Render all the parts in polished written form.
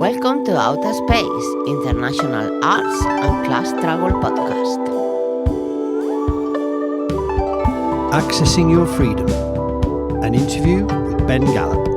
Welcome to Outa Space, International Arts and Class Struggle Podcast. Accessing Your Freedom, an interview with Ben Gallup.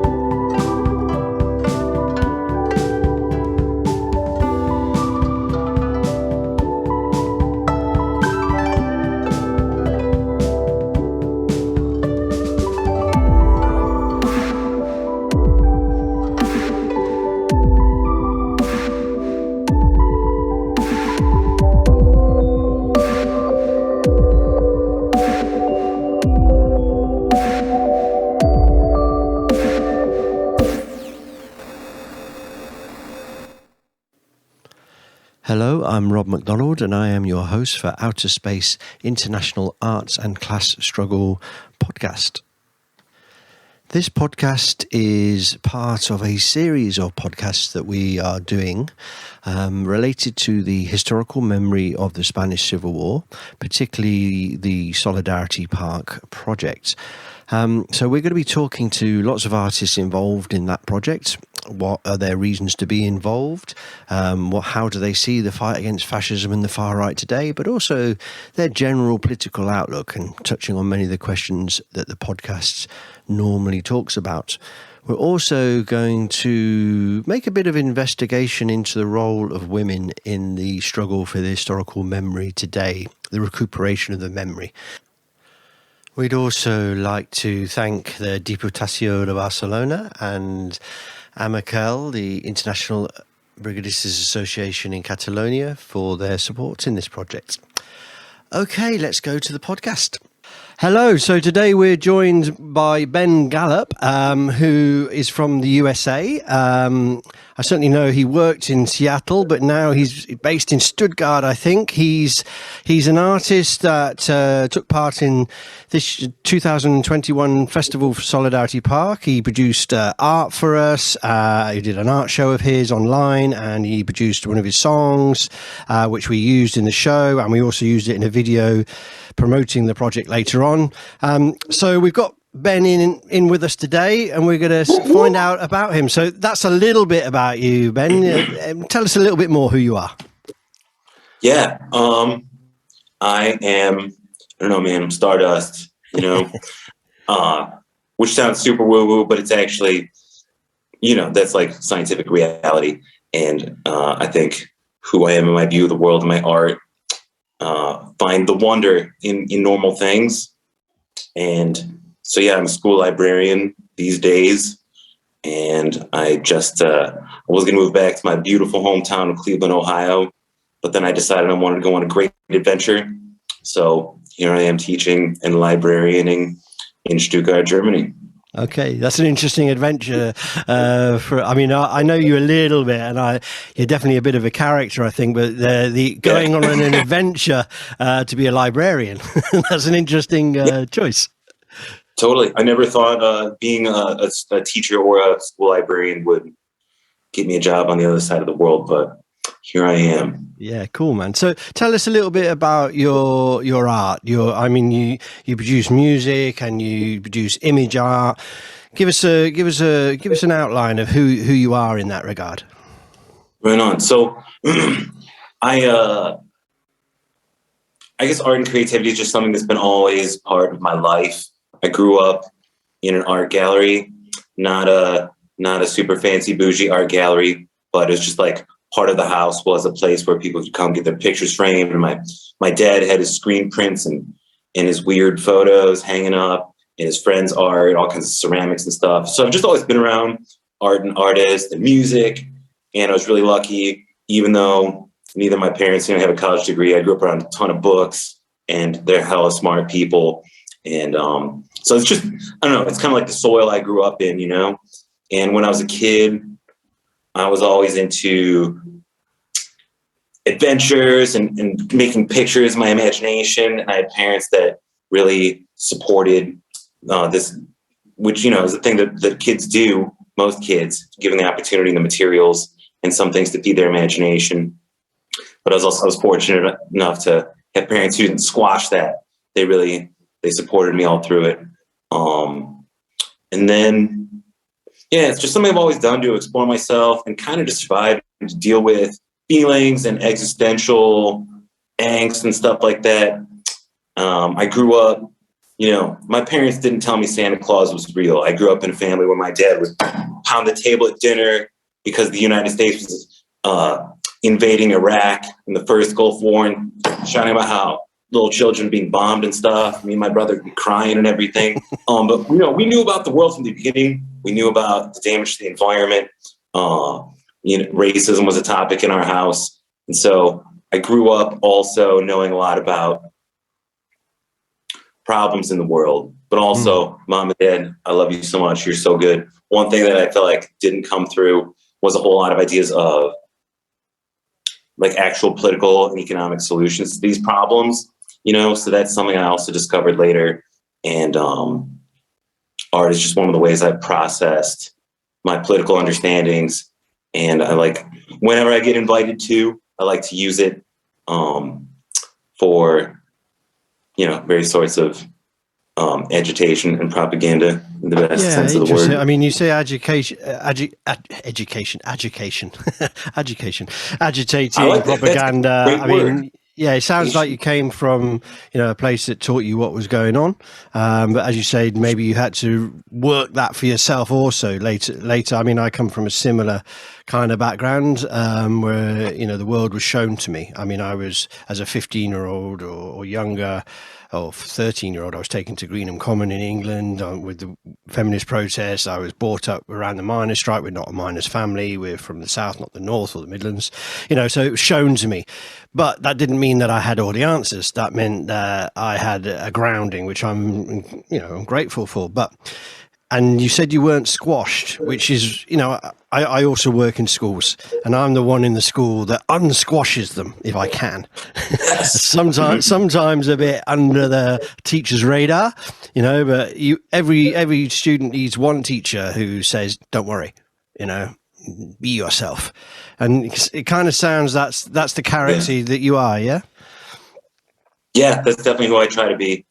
Hello, I'm Rob McDonald and I am your host for Outer Space International Arts and Class Struggle podcast. This podcast is part of a series of podcasts that we are doing related to the historical memory of the Spanish Civil War, particularly the Solidarity Park project. So we're going to be talking to lots of artists involved in that project. What are their reasons to be involved? How do they see the fight against fascism and the far right today? But also their general political outlook, and touching on many of the questions that the podcast normally talks about. We're also going to make a bit of investigation into the role of women in the struggle for the historical memory today, the recuperation of the memory. We'd also like to thank the Diputació de Barcelona and Amical, the International Brigadistas Association in Catalonia, for their support in this project. Okay, let's go to the podcast. Hello, so today we're joined by Ben Gallup, who is from the USA. I certainly know he worked in Seattle, but now he's based in Stuttgart, I think. He's an artist that took part in this 2021 Festival for Solidarity Park. He produced art for us. He did an art show of his online, and he produced one of his songs, which we used in the show, and we also used it in a video promoting the project later on. So we've got Ben in with us today, and we're going to find out about him. So that's a little bit about you, Ben. Tell us a little bit more who you are. Yeah, I am, I don't know, man, I'm Stardust, which sounds super woo-woo, but it's actually, that's like scientific reality. And I think who I am and my view of the world and my art, find the wonder in normal things. And so, yeah, I'm a school librarian these days. And I just I was going to move back to my beautiful hometown of Cleveland, Ohio. But then I decided I wanted to go on a great adventure. So here I am teaching and librarianing in Stuttgart, Germany. Okay, that's an interesting adventure. I know you a little bit, and you're definitely a bit of a character, I think. But going on an adventure to be a librarian, that's an interesting choice. Totally. I never thought being a teacher or a school librarian would get me a job on the other side of the world, but here I am. Yeah, cool, man. So tell us a little bit about your art. You produce music and you produce image art. Give us an outline of who you are in that regard. Right on. So I guess art and creativity is just something that's been always part of my life. I grew up in an art gallery, not a super fancy bougie art gallery, but it's just like part of the house was a place where people could come get their pictures framed. And my dad had his screen prints and his weird photos hanging up, and his friends' art, all kinds of ceramics and stuff. So I've just always been around art and artists and music. And I was really lucky, even though neither of my parents have a college degree. I grew up around a ton of books, and they're hella smart people. And so it's just, I don't know, it's kind of like the soil I grew up in, And when I was a kid, I was always into adventures and making pictures, my imagination. And I had parents that really supported this, which, is the thing that kids do, most kids, given the opportunity and the materials and some things to feed their imagination. But I was fortunate enough to have parents who didn't squash that. They supported me all through it. And then yeah, it's just something I've always done to explore myself and kind of to survive and to deal with feelings and existential angst and stuff like that. I grew up, my parents didn't tell me Santa Claus was real. I grew up in a family where my dad would pound the table at dinner because the United States was invading Iraq in the first Gulf War and shouting about how little children being bombed and stuff. Me and my brother would be crying and everything. But we knew about the world from the beginning. We knew about the damage to the environment. Racism was a topic in our house. And so I grew up also knowing a lot about problems in the world, but also mom and dad, I love you so much. You're so good. One thing that I felt like didn't come through was a whole lot of ideas of like actual political and economic solutions to these problems, so that's something I also discovered later. And art is just one of the ways I've processed my political understandings. And I whenever I get invited to, I like to use it for, various sorts of agitation and propaganda in the best sense of the word. I mean, you say agitating, propaganda. I mean, yeah, it sounds like you came from, a place that taught you what was going on. But as you say, maybe you had to work that for yourself also later. I mean, I come from a similar kind of background where, the world was shown to me. I mean, I was, as a 15-year-old or younger, or 13-year-old, I was taken to Greenham Common in England with the feminist protests. I was brought up around the miners' strike. We're not a miners' family. We're from the south, not the north or the Midlands. So it was shown to me. But that didn't mean that I had all the answers. That meant that I had a grounding, which I'm grateful for. And you said you weren't squashed, which is, I also work in schools, and I'm the one in the school that unsquashes them if I can. Sometimes a bit under the teacher's radar, but every student needs one teacher who says, "Don't worry, be yourself." And it kind of sounds that's the character that you are, yeah? Yeah, that's definitely who I try to be.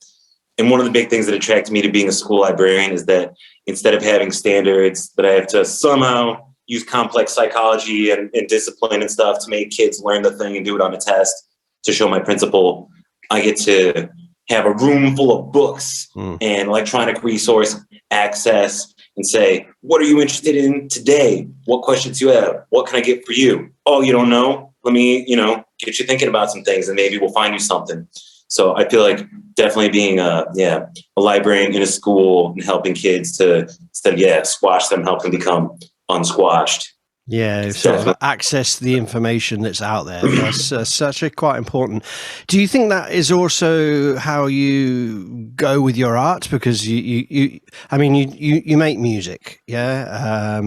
And one of the big things that attracted me to being a school librarian is that instead of having standards that I have to somehow use complex psychology and discipline and stuff to make kids learn the thing and do it on a test to show my principal, I get to have a room full of books and electronic resource access and say, what are you interested in today? What questions do you have? What can I get for you? Oh, you don't know? Let me, get you thinking about some things and maybe we'll find you something. So I feel like definitely being a librarian in a school and helping kids to squash them, help them become unsquashed. Yeah, sort of access the information that's out there. That's such a quite important. Do you think that is also how you go with your art? Because you make music, yeah.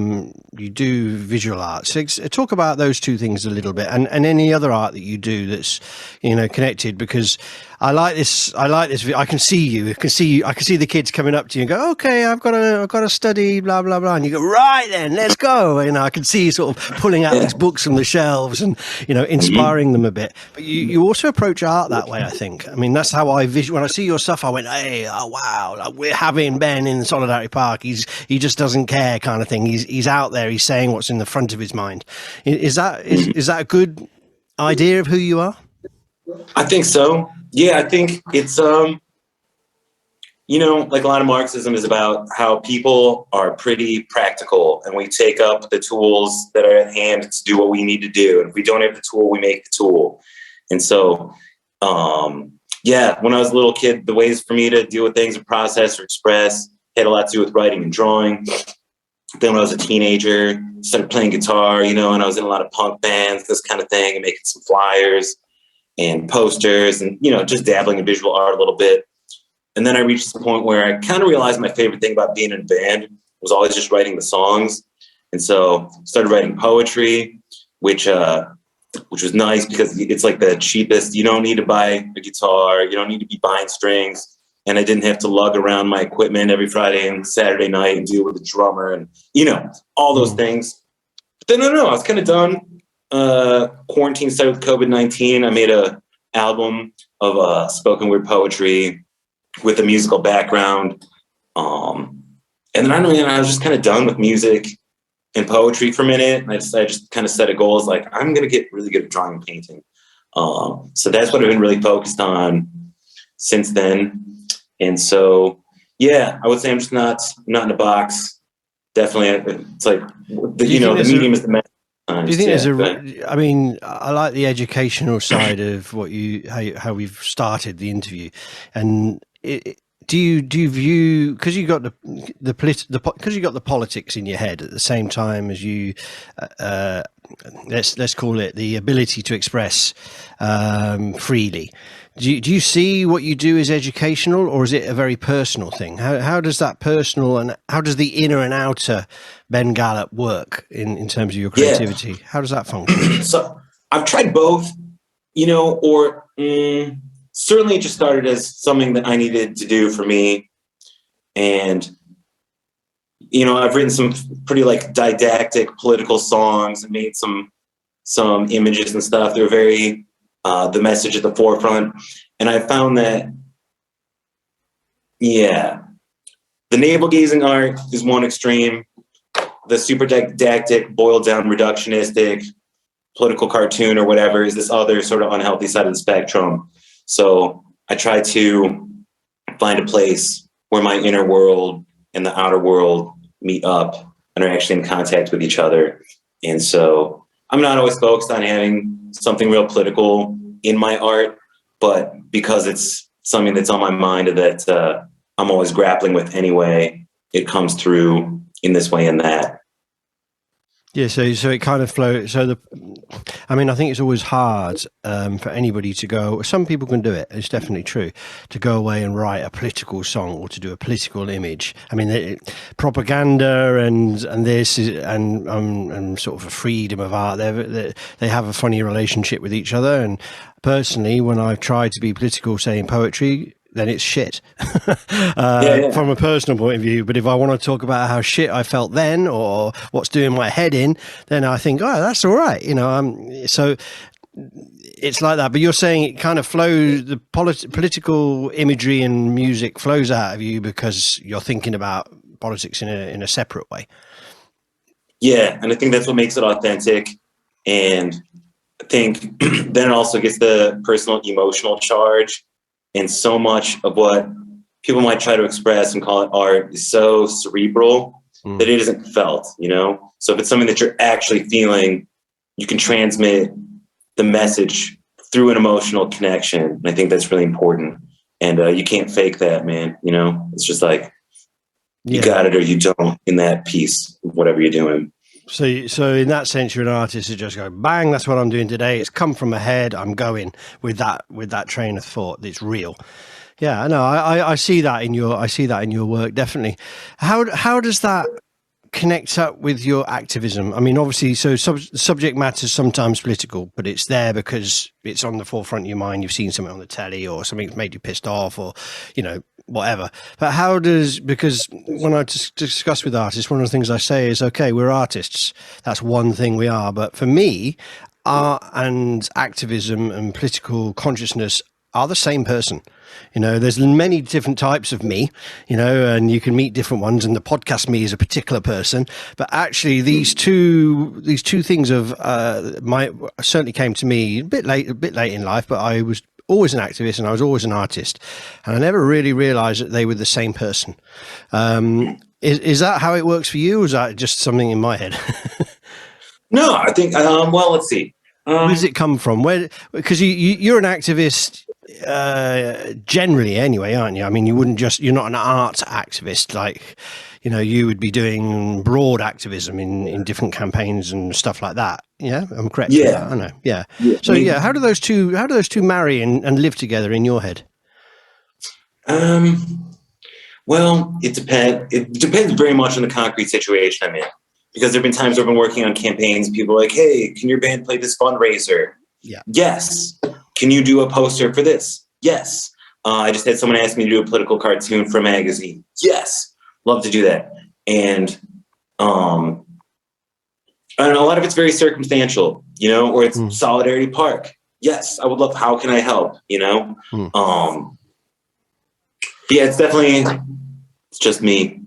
You do visual arts. So talk about those two things a little bit, and any other art that you do that's connected. Because I like this. I can see you. I can see the kids coming up to you and go, "Okay, I've got to study, blah blah blah," and you go, "Right then, let's go." I can see you sort of pulling out these books from the shelves and inspiring them a bit. But you also approach art that way, I think. I mean, that's how I when I see your stuff, I went, "Hey, oh wow, we're having Ben in Solidarity Park. He just doesn't care," kind of thing. He's out there. He's saying what's in the front of his mind. Is that a good idea of who you are? I think so. Yeah, I think it's, like a lot of Marxism is about how people are pretty practical and we take up the tools that are at hand to do what we need to do. And if we don't have the tool, we make the tool. And so, when I was a little kid, the ways for me to deal with things and process or express had a lot to do with writing and drawing. Then when I was a teenager, started playing guitar, and I was in a lot of punk bands, this kind of thing, and making some flyers and posters and, just dabbling in visual art a little bit. And then I reached the point where I kind of realized my favorite thing about being in a band was always just writing the songs. And so started writing poetry, which was nice because it's like the cheapest. You don't need to buy a guitar. You don't need to be buying strings. And I didn't have to lug around my equipment every Friday and Saturday night and deal with the drummer and, all those things. But then, I was kind of done. Quarantine started with COVID-19. I made a album of spoken word poetry with a musical background. And And then I was just kind of done with music and poetry for a minute. And I just kind of set a goal as like, I'm going to get really good at drawing and painting. So that's what I've been really focused on since then. And so, yeah, I would say I'm just not in a box. Definitely. It's like, the medium is the message. Do you think I mean, I like the educational side of how we've started the interview, and do you view, because you got the politics in your head at the same time as you let's call it the ability to express freely. Do you see what you do as educational, or is it a very personal thing? How does that personal and how does the inner and outer Ben Gallup work in terms of your creativity? Yeah. How does that function? So I've tried both, certainly it just started as something that I needed to do for me. And, I've written some pretty like didactic political songs and made some images and stuff. They're very, the message at the forefront. And I found that, the navel gazing art is one extreme. The super didactic, boiled down, reductionistic, political cartoon or whatever is this other sort of unhealthy side of the spectrum. So I try to find a place where my inner world and the outer world meet up and are actually in contact with each other. And so I'm not always focused on having something real political in my art, but because it's something that's on my mind that I'm always grappling with anyway, it comes through in this way and that. Yeah, so it kind of flows. I think it's always hard for anybody to go. Some people can do it. It's definitely true to go away and write a political song or to do a political image. I mean, propaganda and this is and sort of a freedom of art. They have a funny relationship with each other. And personally, when I've tried to be political, say in poetry, then it's shit from a personal point of view. But if I want to talk about how shit I felt then or what's doing my head in, then I think, oh, that's all right. So it's like that. But you're saying it kind of flows, the political imagery and music flows out of you because you're thinking about politics in a separate way. Yeah. And I think that's what makes it authentic. And I think then it also gets the personal emotional charge. And so much of what people might try to express and call it art is so cerebral that it isn't felt, So if it's something that you're actually feeling, you can transmit the message through an emotional connection. And I think that's really important. And you can't fake that, man. It's just like you got it or you don't in that piece, whatever you're doing. So in that sense, you're an artist who just go bang. That's what I'm doing today. It's come from my head. I'm going with that train of thought. It's real. Yeah, I know. I see that in your work. Definitely. How does that connect up with your activism? I mean, obviously, so subject matter is sometimes political, but it's there because it's on the forefront of your mind. You've seen something on the telly or something's made you pissed off or, whatever. But because when I discuss with artists, one of the things I say is, okay, we're artists. That's one thing we are. But for me, art and activism and political consciousness are the same person. There's many different types of me, and you can meet different ones. And the podcast me is a particular person, but actually these two things certainly came to me a bit late in life. But I was always an activist and I was always an artist, and I never really realized that they were the same person. Is that how it works for you, or is that just something in my head? No, I think. Well, let's see. Where does it come from? Because you're an activist. Generally anyway, aren't you? I mean, you're not an art activist, like, you would be doing broad activism in different campaigns and stuff like that. Yeah, I'm correct. Yeah, I know. Yeah. So how do those two marry and live together in your head? Well, it depends very much on the concrete situation I'm in, because there've been times where I've been working on campaigns. People are like, hey, can your band play this fundraiser? Yeah. Yes. Can you do a poster for this? Yes. I just had someone ask me to do a political cartoon for a magazine. Yes. Love to do that. And a lot of it's very circumstantial, or it's Solidarity Park. Yes, I would love, how can I help? Yeah, it's just me.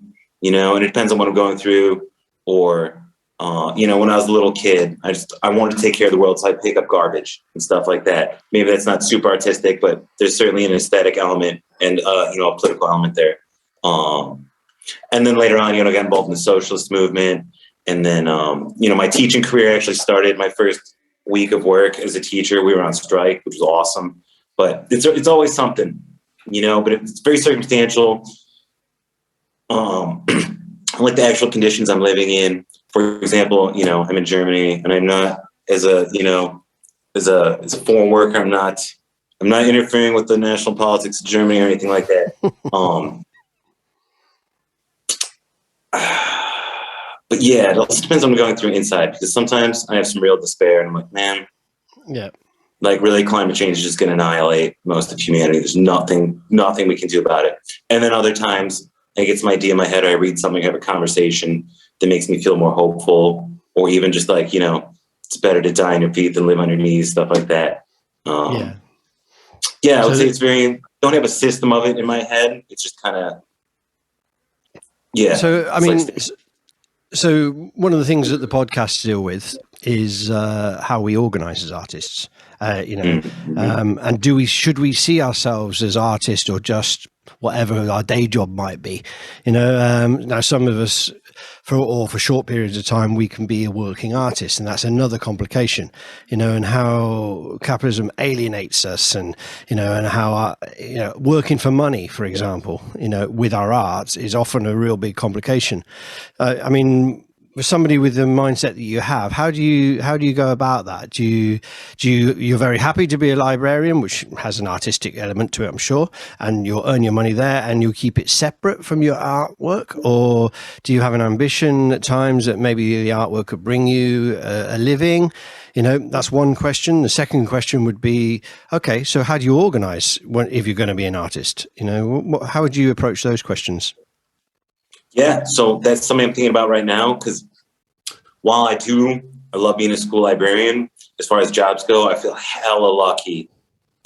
and it depends on what I'm going through. Or, when I was a little kid, I wanted to take care of the world, so I pick up garbage and stuff like that. Maybe that's not super artistic, but there's certainly an aesthetic element and, a political element there. And then later on, I got involved in the socialist movement. And then, my teaching career actually started my first week of work as a teacher. We were on strike, which was awesome. But it's always something, but it's very circumstantial. Like the actual conditions I'm living in. For example, I'm in Germany, and I'm not as a foreign worker. I'm not interfering with the national politics of Germany or anything like that. But yeah, it also depends on what I'm going through inside, because sometimes I have some real despair, and I'm like, man, yeah, like really, climate change is just going to annihilate most of humanity. There's nothing we can do about it. And then other times, I get some idea in my head, or I read something, have a conversation that makes me feel more hopeful, or even just like, it's better to die on your feet than live on your knees, stuff like that. I would say it's don't have a system of it in my head. It's just kind of, yeah. So, I mean, so one of the things that the podcasts deal with is how we organize as artists, and should we see ourselves as artists or just whatever our day job might be? Now some of us for short periods of time, we can be a working artist, and that's another complication, and how capitalism alienates us, and how working for money, for example, with our arts is often a real big complication. I mean, for somebody with the mindset that you have, how do you go about that? You're very happy to be a librarian, which has an artistic element to it, I'm sure, and you'll earn your money there, and you'll keep it separate from your artwork? Or do you have an ambition at times that maybe the artwork could bring you a living? That's one question. The second question would be, okay, so how do you organize if you're going to be an artist? How would you approach those questions? Yeah, so that's something I'm thinking about right now, because while I love being a school librarian, as far as jobs go, I feel hella lucky.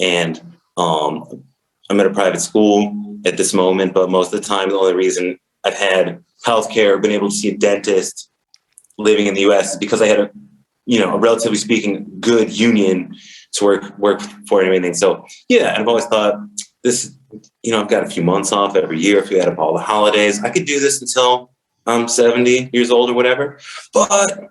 And I'm at a private school at this moment, but most of the time, the only reason I've had healthcare, been able to see a dentist living in the US is because I had a relatively speaking, good union to work for and everything. So yeah, I've always thought this, I've got a few months off every year. If we add up all the holidays, I could do this until I'm 70 years old or whatever. But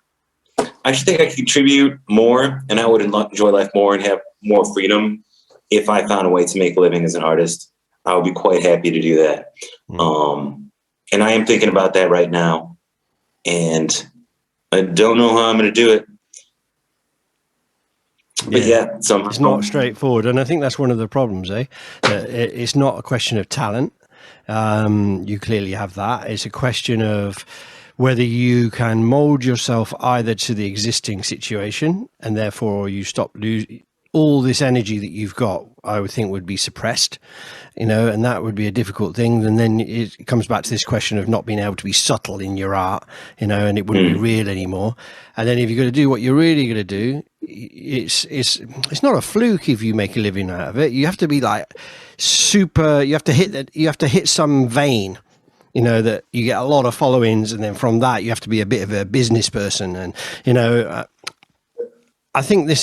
I just think I could contribute more, and I would enjoy life more and have more freedom if I found a way to make a living as an artist. I would be quite happy to do that. And I am thinking about that right now, and I don't know how I'm going to do it. But yeah, somehow. It's not straightforward, and I think that's one of the problems, it's not a question of talent. You clearly have that. It's a question of whether you can mold yourself either to the existing situation, and therefore you stop losing all this energy that you've got, I would think would be suppressed, and that would be a difficult thing. And then it comes back to this question of not being able to be subtle in your art, and it wouldn't be real anymore. And then if you're going to do what you're really going to do, it's not a fluke if you make a living out of it. You have to be like super, you have to hit some vein, that you get a lot of followings, and then from that you have to be a bit of a business person. And I think I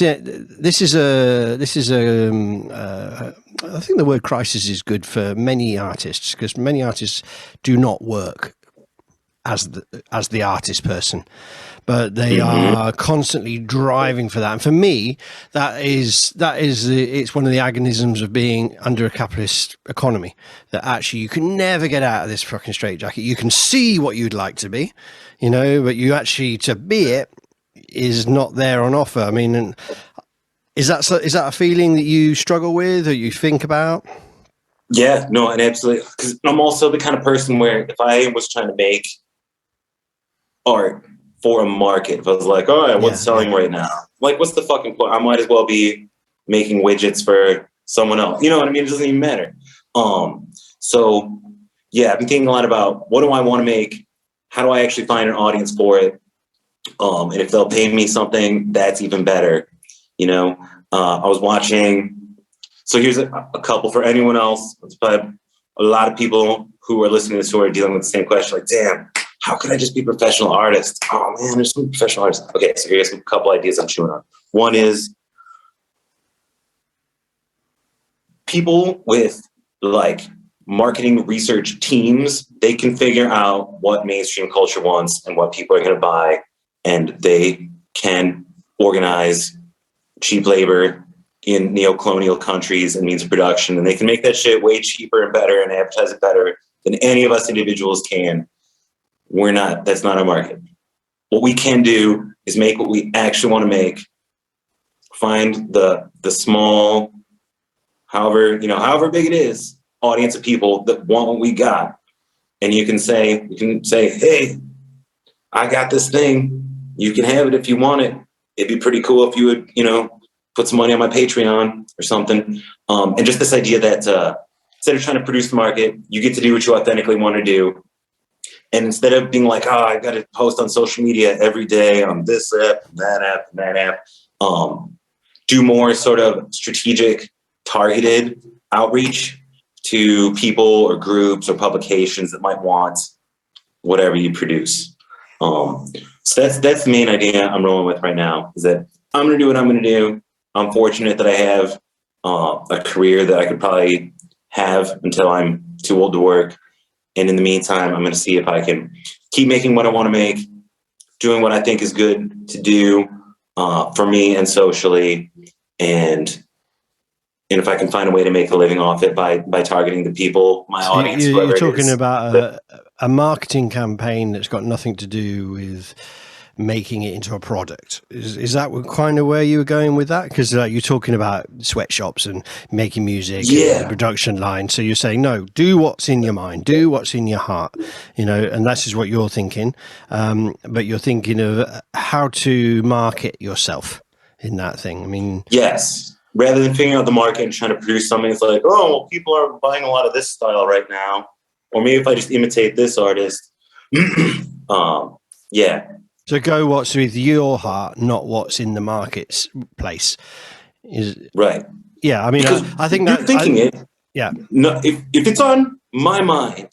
think the word crisis is good for many artists, because many artists do not work as the artist person, but they are constantly driving for that. And for me, it's one of the agonisms of being under a capitalist economy, that actually you can never get out of this fucking straitjacket. You can see what you'd like to be, but you actually, to be it, is not there on offer. I mean, is that a feeling that you struggle with or you think about? Yeah, no, and absolutely. Because I'm also the kind of person where if I was trying to make art for a market, if I was like, all right, what's selling right now? Like, what's the fucking point? I might as well be making widgets for someone else. You know what I mean? It doesn't even matter. So yeah, I've been thinking a lot about what do I want to make? How do I actually find an audience for it? And if they'll pay me something, that's even better. I was watching. So here's a couple for anyone else. It's probably a lot of people who are listening to this who are dealing with the same question, like, damn, how could I just be a professional artist? Oh man, there's some professional artists. Okay, so here's a couple ideas I'm chewing on. One is people with like marketing research teams, they can figure out what mainstream culture wants and what people are going to buy, and they can organize cheap labor in neo-colonial countries and means of production, and they can make that shit way cheaper and better and advertise it better than any of us individuals can. That's not our market. What we can do is make what we actually want to make, find the small, however big it is, audience of people that want what we got. And you can say, hey, I got this thing. You can have it if you want it. It'd be pretty cool if you would, put some money on my Patreon or something. And just this idea that instead of trying to produce the market, you get to do what you authentically want to do. And instead of being like, I got to post on social media every day on this app, that app, do more sort of strategic, targeted outreach to people or groups or publications that might want whatever you produce. So that's the main idea I'm rolling with right now, is that I'm going to do what I'm going to do. I'm fortunate that I have a career that I could probably have until I'm too old to work. And in the meantime, I'm going to see if I can keep making what I want to make, doing what I think is good to do for me and socially. And if I can find a way to make a living off it by targeting the people, my audience. You're talking about a marketing campaign that's got nothing to do with making it into a product. Is that kind of where you were going with that? Because you're talking about sweatshops and making music, and the production line. So you're saying, no, do what's in your mind, do what's in your heart, and that's just what you're thinking. But you're thinking of how to market yourself in that thing. I mean, yes. Rather than figuring out the market and trying to produce something, it's like, oh, well, people are buying a lot of this style right now. Or maybe if I just imitate this artist. Yeah. So go what's with your heart, not what's in the marketplace. Is right. Yeah, I mean, I think you're thinking it. Yeah. No, if it's on my mind,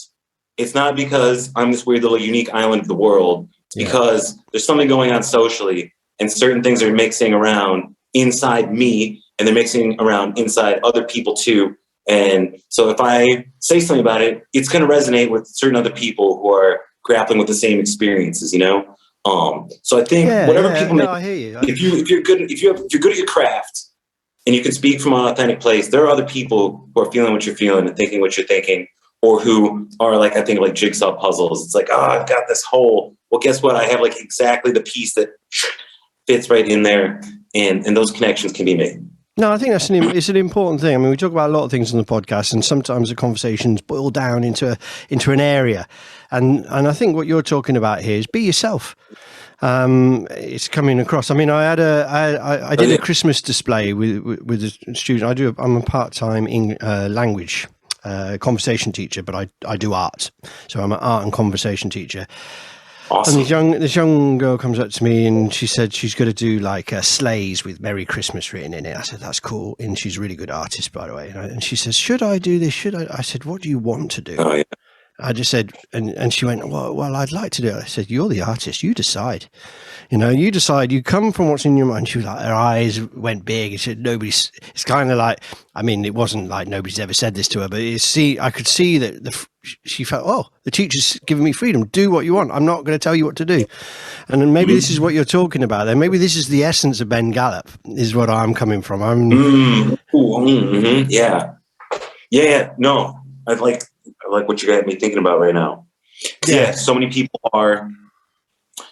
it's not because I'm this weird little unique island of the world. It's because there's something going on socially, and certain things are mixing around inside me, and they're mixing around inside other people too. And so if I say something about it, it's going to resonate with certain other people who are grappling with the same experiences, So I think whatever people make, I hear you. if you're good at your craft and you can speak from an authentic place, there are other people who are feeling what you're feeling and thinking what you're thinking, or who are like jigsaw puzzles. It's like, I've got this hole. Well, guess what? I have like exactly the piece that fits right in there, and those connections can be made. No, I think it's an important thing. I mean, we talk about a lot of things on the podcast, and sometimes the conversations boil down into an area. And I think what you're talking about here is be yourself. It's coming across. I mean, I did a Christmas display with a student. I'm a part-time language conversation teacher, but I do art. So I'm an art and conversation teacher. Awesome. And this young girl comes up to me and she said she's going to do like sleighs with Merry Christmas written in it. I said, that's cool. And she's a really good artist, by the way. And she says, should I do this? Should I? I said, what do you want to do? Oh, yeah. I just said, and she went, well, I'd like to do it. I said, you're the artist. You decide. You decide. You come from what's in your mind. She was like, her eyes went big. And she said, it's kind of like, I mean, it wasn't like nobody's ever said this to her, but I could see that she felt, the teacher's giving me freedom. Do what you want. I'm not going to tell you what to do. And then maybe this is what you're talking about there. Maybe this is the essence of Ben Gallup, is what I'm coming from. Yeah. Yeah. No, I like what you got me thinking about right now. Yeah. So many people are,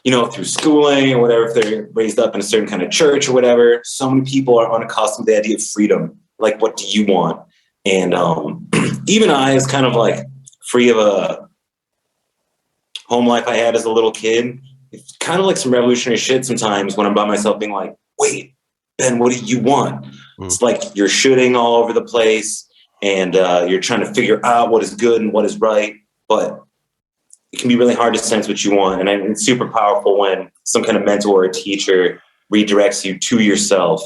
through schooling or whatever, if they're raised up in a certain kind of church or whatever, so many people are unaccustomed to the idea of freedom. Like, what do you want? And even I, as kind of like free of a home life I had as a little kid, it's kind of like some revolutionary shit sometimes when I'm by myself being like, wait, Ben, what do you want? It's like you're shooting all over the place and you're trying to figure out what is good and what is right. But it can be really hard to sense what you want. And it's super powerful when some kind of mentor or teacher redirects you to yourself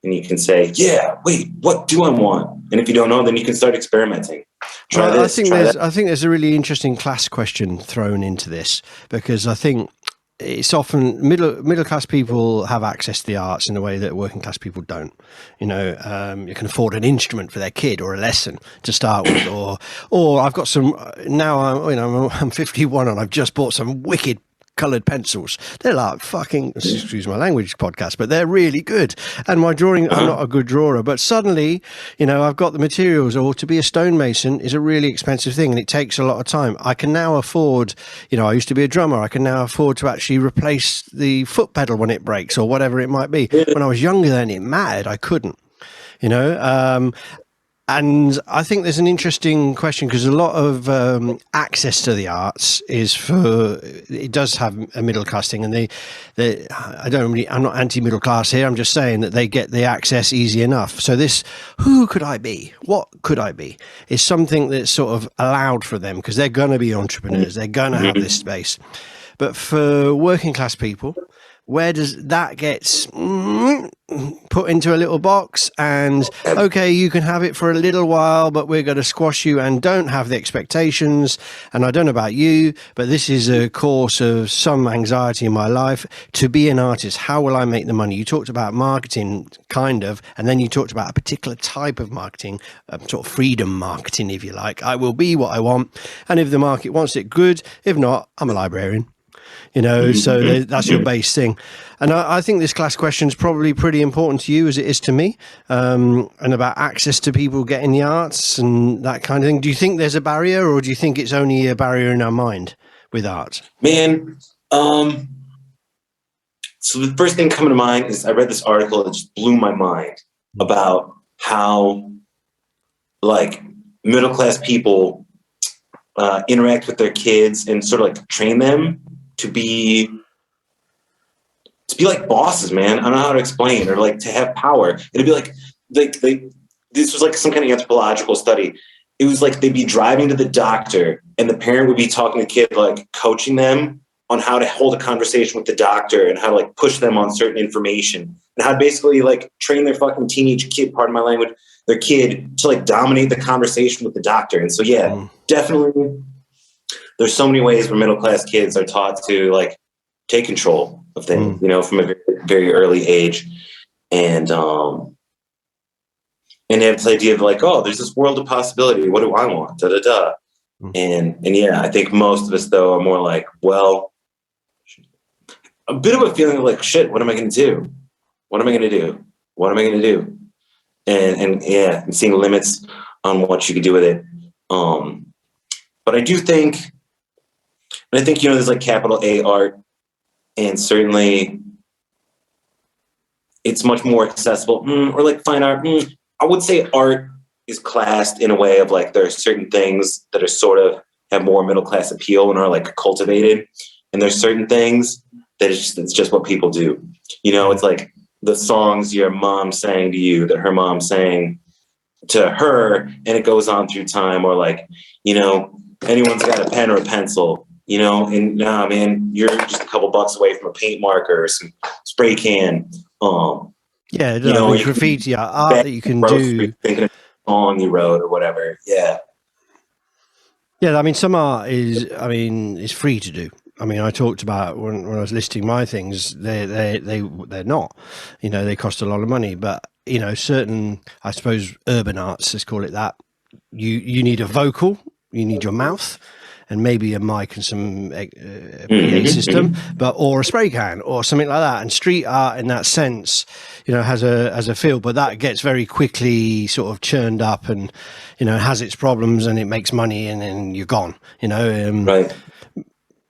and you can say, yeah, wait, what do I want? And if you don't know, then you can start experimenting. I think there's a really interesting class question thrown into this, because I think it's often middle class people have access to the arts in a way that working class people don't. You can afford an instrument for their kid or a lesson to start with, or I've got some now. I'm 51 and I've just bought some wicked coloured pencils. They're like fucking, excuse my language, podcast, but they're really good. And my drawing, I'm not a good drawer, but suddenly, I've got the materials. Or to be a stonemason is a really expensive thing, and it takes a lot of time. I can now afford, I used to be a drummer. I can now afford to actually replace the foot pedal when it breaks or whatever it might be. When I was younger, then it mattered. I couldn't. And I think there's an interesting question, because a lot of access to the arts it does have a middle class thing, and I'm not anti-middle class here. I'm just saying that they get the access easy enough. So this, who could I be? What could I be? Is something that's sort of allowed for them, because they're going to be entrepreneurs. They're going to have this space. But for working class people, where does that get put into a little box? And okay, you can have it for a little while, but we're going to squash you and don't have the expectations. And I don't know about you, but this is a course of some anxiety in my life. To be an artist, how will I make the money? You talked about marketing, kind of, and then you talked about a particular type of marketing, sort of freedom marketing, if you like. I will be what I want, and if the market wants it, good. If not, I'm a librarian. So that's your base thing. And I think this class question is probably pretty important to you, as it is to me, and about access to people getting the arts and that kind of thing. Do you think there's a barrier, or do you think it's only a barrier in our mind with art? Man, so the first thing coming to mind is I read this article that just blew my mind about how, like, middle-class people interact with their kids and sort of like train them to be like bosses, man. I don't know how to explain, or like to have power. It'd be like this was like some kind of anthropological study. It was like they'd be driving to the doctor, and the parent would be talking to the kid, like coaching them on how to hold a conversation with the doctor and how to like push them on certain information, and how to basically like train their fucking teenage kid, pardon my language, their kid to like dominate the conversation with the doctor. And so, definitely there's so many ways where middle-class kids are taught to like take control of things, from a very, very early age. And they have this idea of like, oh, there's this world of possibility. What do I want? Da, da, da. And yeah, I think most of us though are more like, well, a bit of a feeling of like, shit, what am I going to do? What am I going to do? What am I going to do? And seeing limits on what you could do with it. But I do think, and I think, there's like capital A art, and certainly it's much more accessible, or like fine art. I would say art is classed in a way of like, there are certain things that are sort of have more middle class appeal and are like cultivated. And there's certain things that it's just what people do. It's like the songs your mom sang to you that her mom sang to her, and it goes on through time. Or like, anyone's got a pen or a pencil, and nah, man, you're just a couple bucks away from a paint marker or some spray can. Graffiti art that you can do. Thinking of a song you wrote or whatever. Yeah. Yeah, I mean, some art is free to do. I mean, I talked about when I was listing my things, they're not, they cost a lot of money, but certain, I suppose, urban arts, let's call it that. You need a vocal, you need your mouth, and maybe a mic and some PA system, or a spray can or something like that. And street art, in that sense, has a feel, but that gets very quickly sort of churned up, and has its problems, and it makes money, and then you're gone. Right.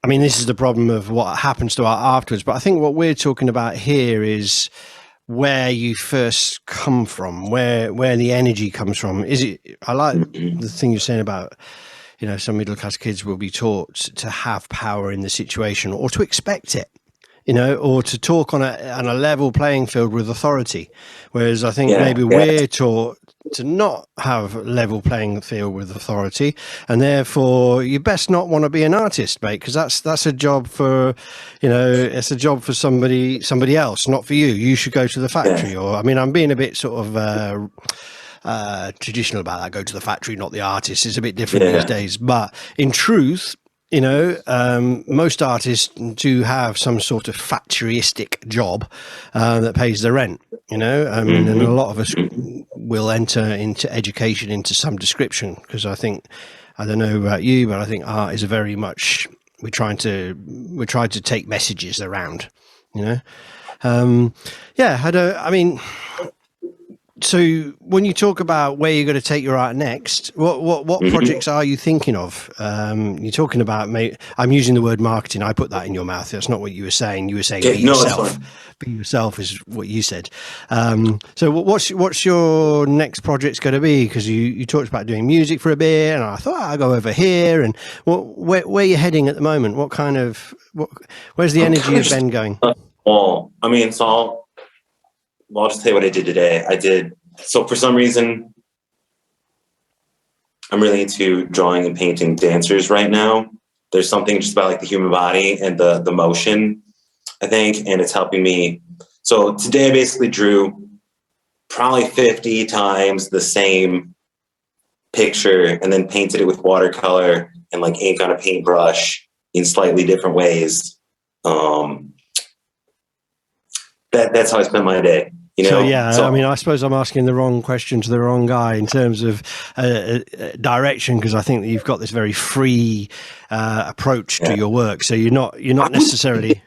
I mean, this is the problem of what happens to art afterwards. But I think what we're talking about here is where you first come from, where the energy comes from. I like the thing you're saying about, some middle class kids will be taught to have power in the situation, or to expect it, or to talk on a level playing field with authority. Whereas I think we're taught to not have level playing field with authority, and therefore you best not want to be an artist, mate, because that's a job for, it's a job for somebody else, not for you. You should go to the factory. Or, I mean, I'm being a bit sort of traditional about that. Go to the factory, not the artist. It's a bit different these days. But in truth, you know, most artists do have some sort of factoryistic job that pays the rent, you know, and a lot of us will enter into education into some description, because I don't know about you, but I think art is a very much, we're trying to take messages around, you know. So when you talk about where you're going to take your art next, what projects are you thinking of? You're talking about, I'm using the word marketing. I put that in your mouth. That's not what you were saying. You were saying be yourself. Be yourself is what you said. So what's your next project's going to be? Because you talked about doing music for a bit, and I thought I'll go over here. And where are you heading at the moment? Where's the energy of Ben going? Well, I mean, I'll just tell you what I did today. So for some reason, I'm really into drawing and painting dancers right now. There's something just about like the human body and the motion, I think, and it's helping me. So today I basically drew probably 50 times the same picture and then painted it with watercolor and like ink on a paintbrush in slightly different ways. That's how I spend my day. You know? I mean, I suppose I'm asking the wrong question to the wrong guy in terms of direction, because I think that you've got this very free approach to your work. So you're not necessarily.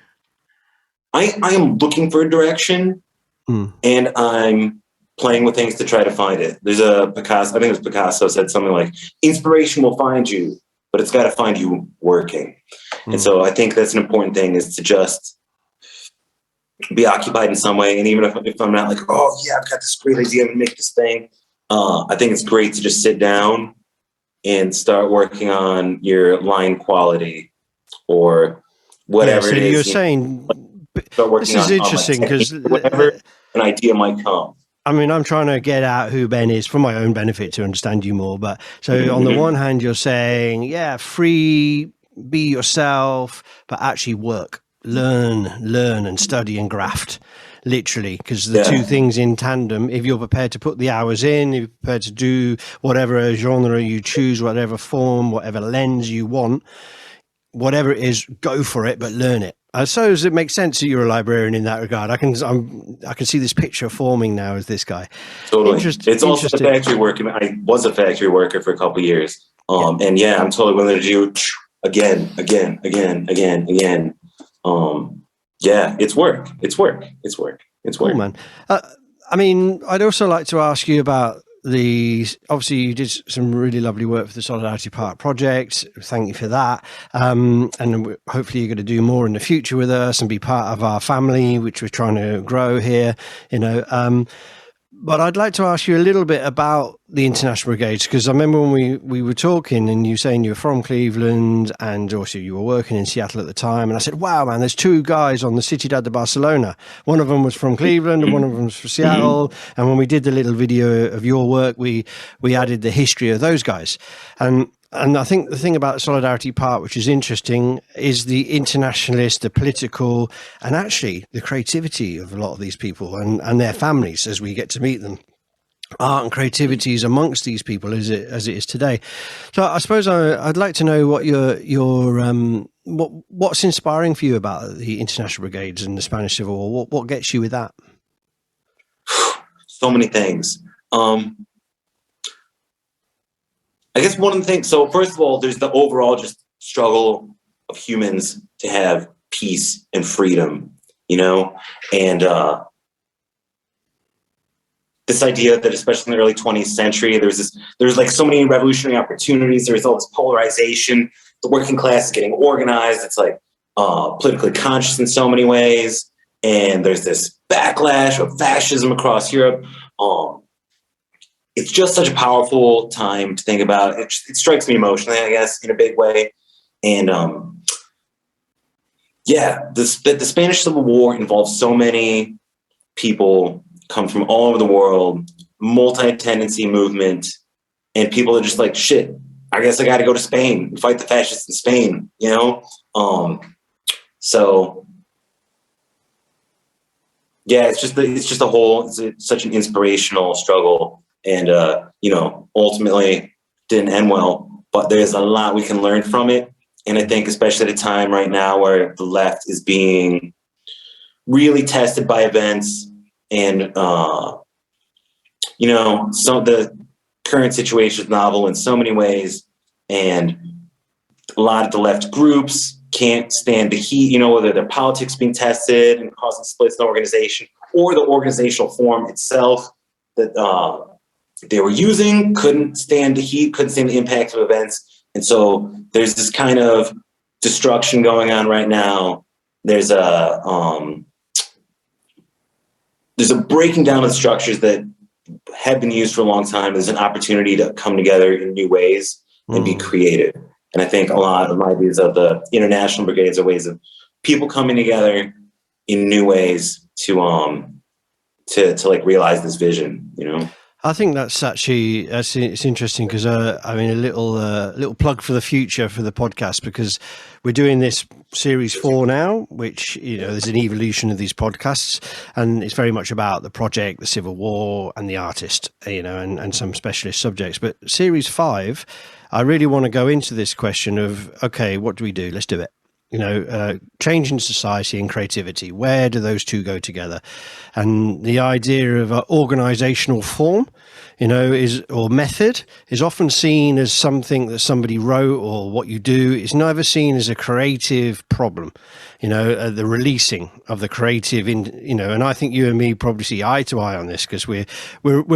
I am looking for a direction, and I'm playing with things to try to find it. There's a Picasso. I think it was Picasso said something like, "Inspiration will find you, but it's got to find you working." And so I think that's an important thing, is to just be occupied in some way. And even if I'm not like, oh yeah, I've got this great idea, I'm gonna make this thing. I think it's great to just sit down and start working on your line quality or whatever it is. You're saying, this is interesting, because whatever an idea might come. I mean, I'm trying to get out who Ben is for my own benefit to understand you more. But so on the one hand, you're saying, free, be yourself, but actually work. Learn and study and graft, literally, because the two things in tandem, if you're prepared to put the hours in, if you're prepared to do whatever genre you choose, whatever form, whatever lens you want, whatever it is, go for it, but learn it. I suppose it makes sense that you're a librarian in that regard. I can see this picture forming now as this guy. Totally. It's also a factory worker. I was a factory worker for a couple of years. And I'm totally willing to do again. It's work. Cool, man. I mean, I'd also like to ask you about obviously you did some really lovely work for the Solidarity Park project. Thank you for that. And hopefully you're going to do more in the future with us and be part of our family, which we're trying to grow here, you know. But I'd like to ask you a little bit about the International Brigades, because I remember when we were talking and you saying you were from Cleveland and also you were working in Seattle at the time. And I said, wow, man, there's two guys on the Ciudad de Barcelona. One of them was from Cleveland and one of them was from Seattle. And when we did the little video of your work, we added the history of those guys. And I think the thing about Solidarity Park, which is interesting, is the internationalist, the political, and actually the creativity of a lot of these people and their families as we get to meet them. Art and creativity is amongst these people as it is today. So I suppose I'd like to know what what's inspiring for you about the International Brigades and the Spanish Civil War. What gets you with that? So many things. I guess one of the things, so first of all, there's the overall just struggle of humans to have peace and freedom, you know? And this idea that especially in the early 20th century, there's like so many revolutionary opportunities. There's all this polarization. The working class is getting organized. It's like politically conscious in so many ways. And there's this backlash of fascism across Europe. It's just such a powerful time to think about. It strikes me emotionally, I guess, in a big way. And the Spanish Civil War involves so many people come from all over the world, multi-tendency movement, and people are just like, shit, I guess I got to go to Spain and fight the fascists in Spain, you know? It's such an inspirational struggle and ultimately didn't end well. But there's a lot we can learn from it. And I think especially at a time right now where the left is being really tested by events and, some of the current situation is novel in so many ways. And a lot of the left groups can't stand the heat, whether their politics being tested and causing splits in the organization or the organizational form itself that they were using couldn't stand the heat, couldn't stand the impact of events. And so there's this kind of destruction going on right now. There's a breaking down of the structures that have been used for a long time. There's an opportunity to come together in new ways and be creative. And I think a lot of my ideas of the international brigades are ways of people coming together in new ways to like realize this vision, I think that's it's interesting because a little plug for the future for the podcast, because we're doing this series 4 now, which there's an evolution of these podcasts, and it's very much about the project, the civil war, and the artist, and some specialist subjects. But series 5, I really want to go into this question of, okay, what do we do? Let's do it. Change in society and creativity. Where do those two go together? And the idea of an organizational form, or method is often seen as something that somebody wrote, or what you do is never seen as a creative problem. The releasing of the creative and I think you and me probably see eye to eye on this, because we're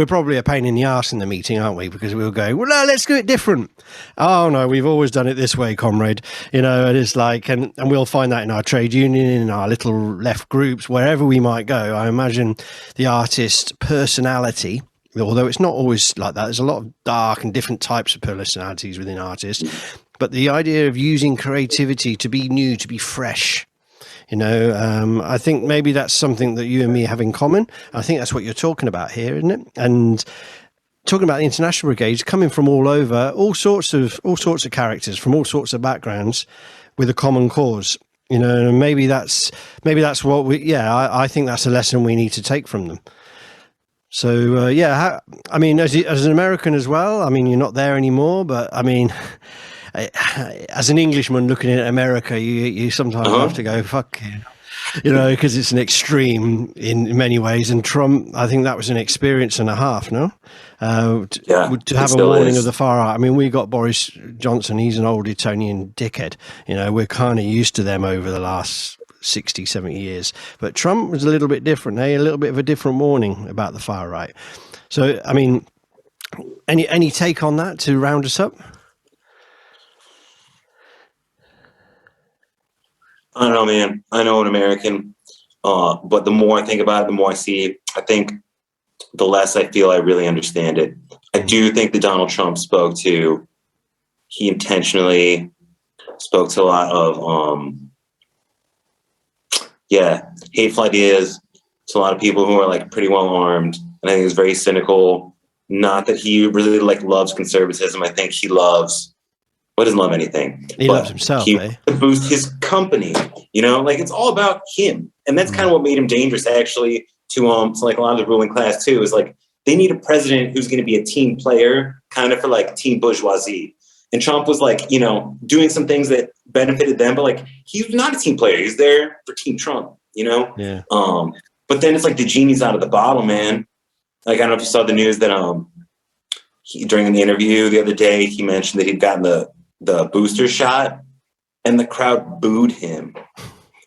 probably a pain in the arse in the meeting, aren't we? Because we'll go, well, no, let's do it different. Oh no, we've always done it this way, comrade. And it's like, and we'll find that in our trade union, in our little left groups, wherever we might go. I imagine the artist personality, although it's not always like that. There's a lot of dark and different types of personalities within artists, but the idea of using creativity to be new, to be fresh, I think maybe that's something that you and me have in common. I think that's what you're talking about here, isn't it? And talking about the international brigades coming from all over, all sorts of characters from all sorts of backgrounds with a common cause. Maybe that's what I think that's a lesson we need to take from them. So, as an American as well, you're not there anymore, but as an Englishman looking at America, you sometimes have to go, fuck you, because it's an extreme in many ways. And Trump, I think that was an experience and a half, no? To have a warning of the far right. We got Boris Johnson, he's an old Etonian dickhead. We're kind of used to them over the last 60, 70 years. But Trump was a little bit different, a little bit of a different warning about the far right. So, any take on that to round us up? I don't know, man. I know an American, but the more I think about it, the more I see it, I think the less I feel I really understand it. I do think that Donald Trump he intentionally spoke to a lot of, hateful ideas to a lot of people who are like pretty well armed. And I think it's very cynical. Not that he really loves conservatism. I think he loves, doesn't love anything. He loves himself, he to boost his company, it's all about him. And that's kind of what made him dangerous, actually, to a lot of the ruling class too, is they need a president who's going to be a team player, kind of for team bourgeoisie. And Trump was doing some things that benefited them, but he's not a team player. He's there for Team Trump, Yeah. But then it's the genie's out of the bottle, man. I don't know if you saw the news that during the interview the other day, he mentioned that he'd gotten the booster shot and the crowd booed him.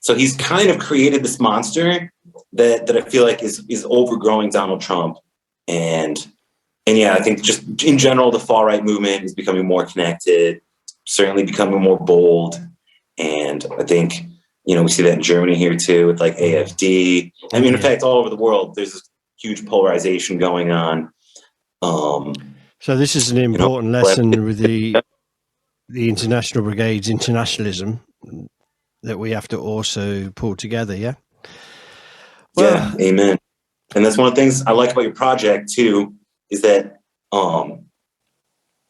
So he's kind of created this monster that I feel like is overgrowing Donald Trump. And I think just in general, the far right movement is becoming more connected, certainly becoming more bold. And I think, we see that in Germany here too, with AfD. In fact, all over the world, there's this huge polarization going on. So this is an important lesson with the international brigades, internationalism, that we have to also pull together. Yeah. Well, yeah. Amen. And that's one of the things I like about your project too, is that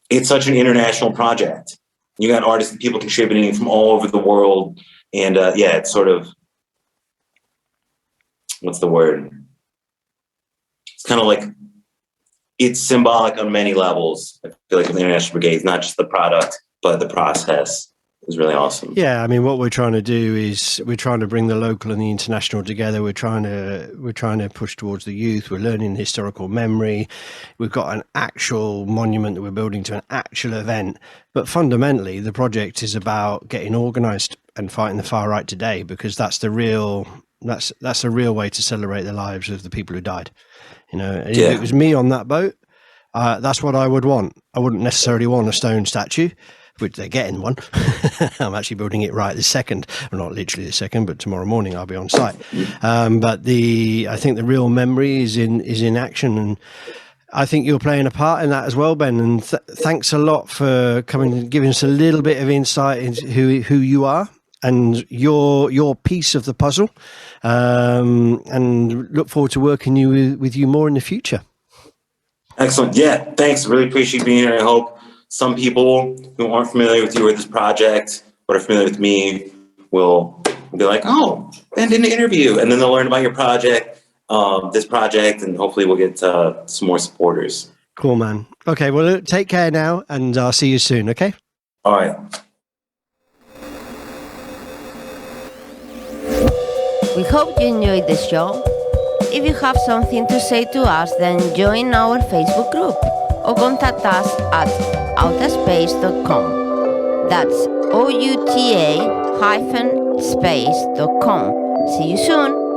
it's such an international project. You got artists and people contributing from all over the world. And it's sort of, what's the word? It's kind of it's symbolic on many levels. I feel like in the International Brigade, it's not just the product, but the process is really awesome. Yeah, I mean, what we're trying to do is we're trying to bring the local and the international together. We're trying to push towards the youth. We're learning historical memory. We've got an actual monument that we're building to an actual event. But fundamentally, the project is about getting organised and fighting the far right today, because that's the real way to celebrate the lives of the people who died. You know, and if it was me on that boat, that's what I would want. I wouldn't necessarily want a stone statue, which they're getting one. I'm actually building it right this second. Well, not literally this second, but tomorrow morning I'll be on site. But I think the real memory is in action, and I think you're playing a part in that as well, Ben. And thanks a lot for coming and giving us a little bit of insight into who you are and your piece of the puzzle. And look forward to working with you more in the future. Excellent. Yeah, thanks. Really appreciate being here. I hope some people who aren't familiar with you or this project, but are familiar with me, will be like, oh, Ben did an interview. And then they'll learn about your project, this project, and hopefully we'll get some more supporters. Cool, man. Okay, well, take care now, and I'll see you soon, okay? All right. We hope you enjoyed the show. If you have something to say to us, then join our Facebook group or contact us at outaspace.com. That's outa-space.com. See you soon.